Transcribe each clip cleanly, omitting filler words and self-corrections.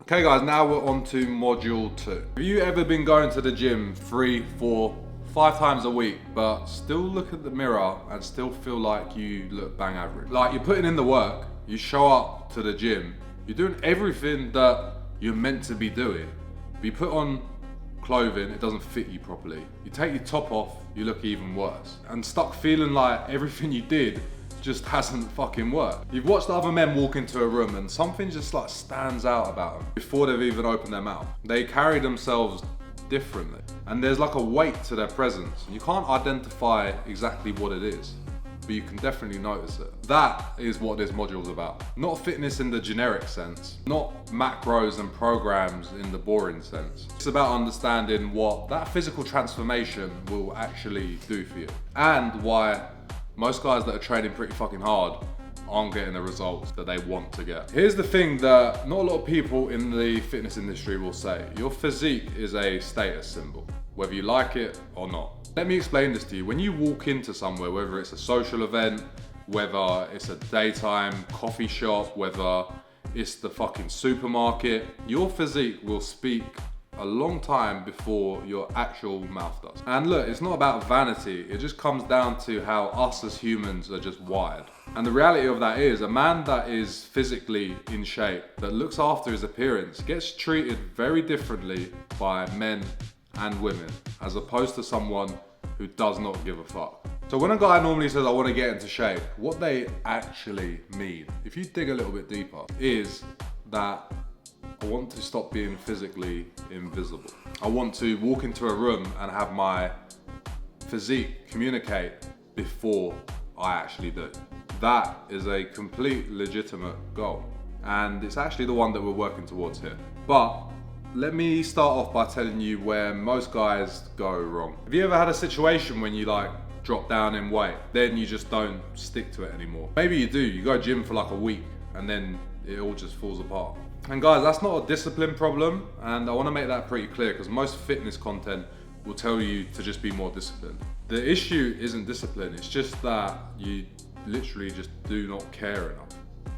Okay guys, now we're on to module 2. Have you ever been going to the gym 3, 4, 5 times a week, but still look at the mirror and still feel like you look bang average? Like you're putting in the work, you show up to the gym, you're doing everything that you're meant to be doing, but you put on clothing, it doesn't fit you properly. You take your top off, you look even worse. And stuck feeling like everything you did just hasn't fucking worked. You've watched other men walk into a room and something just like stands out about them before they've even opened their mouth. They carry themselves differently and there's like a weight to their presence. You can't identify exactly what it is, but you can definitely notice it. That is what this module is about. Not fitness in the generic sense, not macros and programs in the boring sense. It's about understanding what that physical transformation will actually do for you and why most guys that are training pretty fucking hard aren't getting the results that they want to get. Here's the thing that not a lot of people in the fitness industry will say. Your physique is a status symbol, whether you like it or not. Let me explain this to you. When you walk into somewhere, whether it's a social event, whether it's a daytime coffee shop, whether it's the fucking supermarket, your physique will speak a long time before your actual mouth does. And look, it's not about vanity, it just comes down to how us as humans are just wired. And the reality of that is, a man that is physically in shape, that looks after his appearance, gets treated very differently by men and women, as opposed to someone who does not give a fuck. So when a guy normally says, I want to get into shape, what they actually mean, if you dig a little bit deeper, is that I want to stop being physically invisible. I want to walk into a room and have my physique communicate before I actually do. That is a complete legitimate goal. And it's actually the one that we're working towards here. But let me start off by telling you where most guys go wrong. Have you ever had a situation when you like drop down in weight, then you just don't stick to it anymore? Maybe you do, you go gym for like a week and then it all just falls apart. And guys, that's not a discipline problem, and I want to make that pretty clear because most fitness content will tell you to just be more disciplined. The issue isn't discipline, it's just that you literally just do not care enough.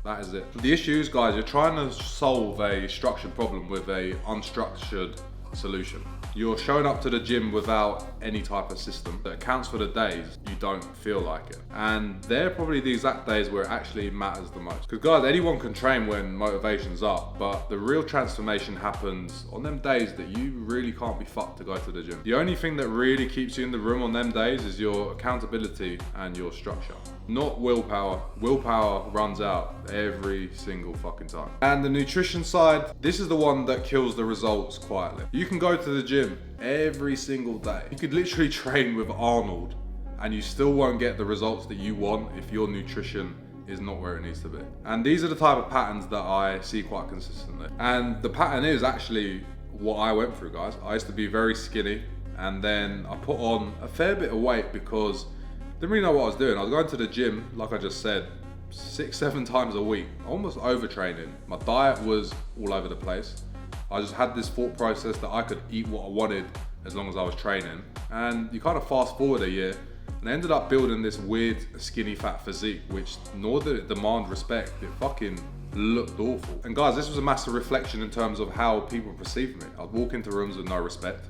That is it. The issue is, guys, you're trying to solve a structured problem with a unstructured solution. You're showing up to the gym without any type of system that accounts for the days you don't feel like it. And they're probably the exact days where it actually matters the most. Because guys, anyone can train when motivation's up, but the real transformation happens on them days that you really can't be fucked to go to the gym. The only thing that really keeps you in the room on them days is your accountability and your structure. Not willpower. Willpower runs out every single fucking time. And the nutrition side, this is the one that kills the results quietly. You can go to the gym every single day. You could literally train with Arnold and you still won't get the results that you want if your nutrition is not where it needs to be. And these are the type of patterns that I see quite consistently. And the pattern is actually what I went through, guys. I used to be very skinny and then I put on a fair bit of weight because I didn't really know what I was doing. I was going to the gym, like I just said, 6, 7 times a week, almost overtraining. My diet was all over the place. I just had this thought process that I could eat what I wanted as long as I was training. And you kind of fast forward a year and I ended up building this weird skinny fat physique, which nor did it demand respect, it fucking looked awful. And guys, this was a massive reflection in terms of how people perceived me. I'd walk into rooms with no respect.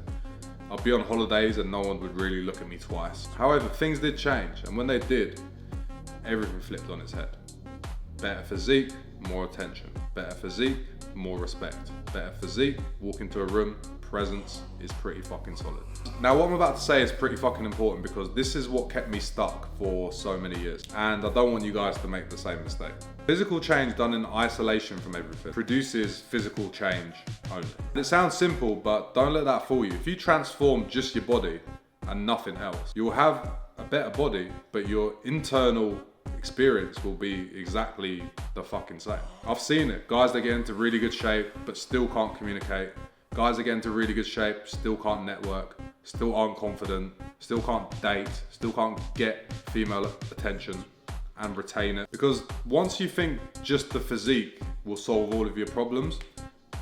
I'd be on holidays and no one would really look at me twice. However, things did change, and when they did, everything flipped on its head. Better physique, more attention. Better physique, more respect. Better physique, walk into a room, presence is pretty fucking solid. Now what I'm about to say is pretty fucking important because this is what kept me stuck for so many years, and I don't want you guys to make the same mistake. Physical change done in isolation from everything produces physical change only. It sounds simple, but don't let that fool you. If you transform just your body and nothing else, you'll have a better body, but your internal experience will be exactly the fucking same. I've seen it. Guys that get into really good shape but still can't communicate. Guys that get into really good shape, still can't network, still aren't confident, still can't date, still can't get female attention and retain it. Because once you think just the physique will solve all of your problems,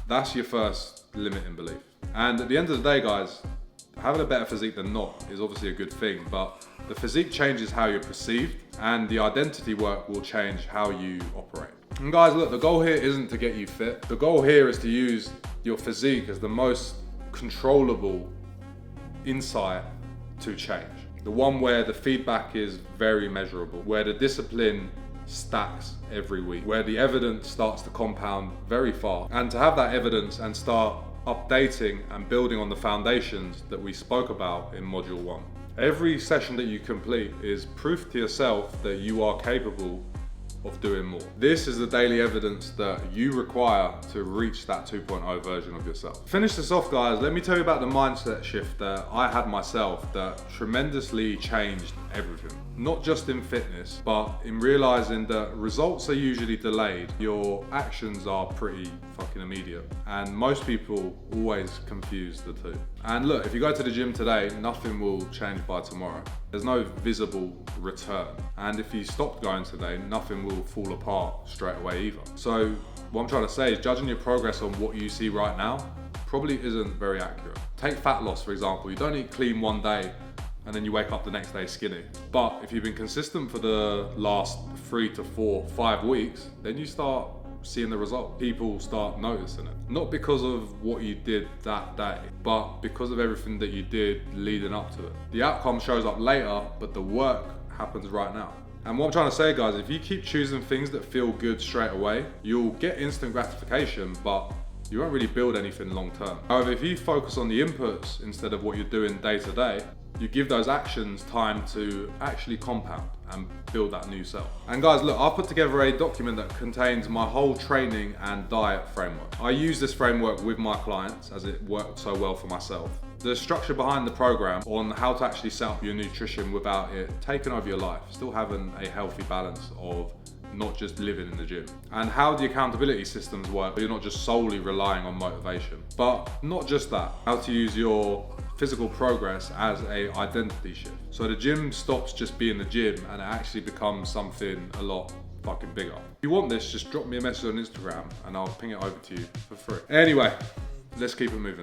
that's your first limiting belief. And at the end of the day, guys, having a better physique than not is obviously a good thing, but the physique changes how you're perceived and the identity work will change how you operate. And guys, look, the goal here isn't to get you fit. The goal here is to use your physique as the most controllable insight to change. The one where the feedback is very measurable, where the discipline stacks every week, where the evidence starts to compound very fast. And to have that evidence and start updating and building on the foundations that we spoke about in module 1. Every session that you complete is proof to yourself that you are capable of doing more. This is the daily evidence that you require to reach that 2.0 version of yourself. To finish this off, guys, let me tell you about the mindset shift that I had myself that tremendously changed everything. Not just in fitness, but in realizing that results are usually delayed. Your actions are pretty fucking immediate. And most people always confuse the two. And look, if you go to the gym today, nothing will change by tomorrow. There's no visible return. And if you stopped going today, nothing will fall apart straight away either. So what I'm trying to say is judging your progress on what you see right now probably isn't very accurate. Take fat loss, for example. You don't eat clean one day and then you wake up the next day skinny. But if you've been consistent for the last 3 to 4, 5 weeks, then you start seeing the result. People start noticing it. Not because of what you did that day, but because of everything that you did leading up to it. The outcome shows up later, but the work happens right now. And what I'm trying to say, guys, if you keep choosing things that feel good straight away, you'll get instant gratification, but you won't really build anything long term. However, if you focus on the inputs instead of what you're doing day to day, you give those actions time to actually compound and build that new self. And guys, look, I've put together a document that contains my whole training and diet framework. I use this framework with my clients as it worked so well for myself. The structure behind the program on how to actually set up your nutrition without it taking over your life, still having a healthy balance of not just living in the gym. And how the accountability systems work, you're not just solely relying on motivation. But not just that, how to use your physical progress as a identity shift. So the gym stops just being the gym and it actually becomes something a lot fucking bigger. If you want this, just drop me a message on Instagram and I'll ping it over to you for free. Anyway, let's keep it moving.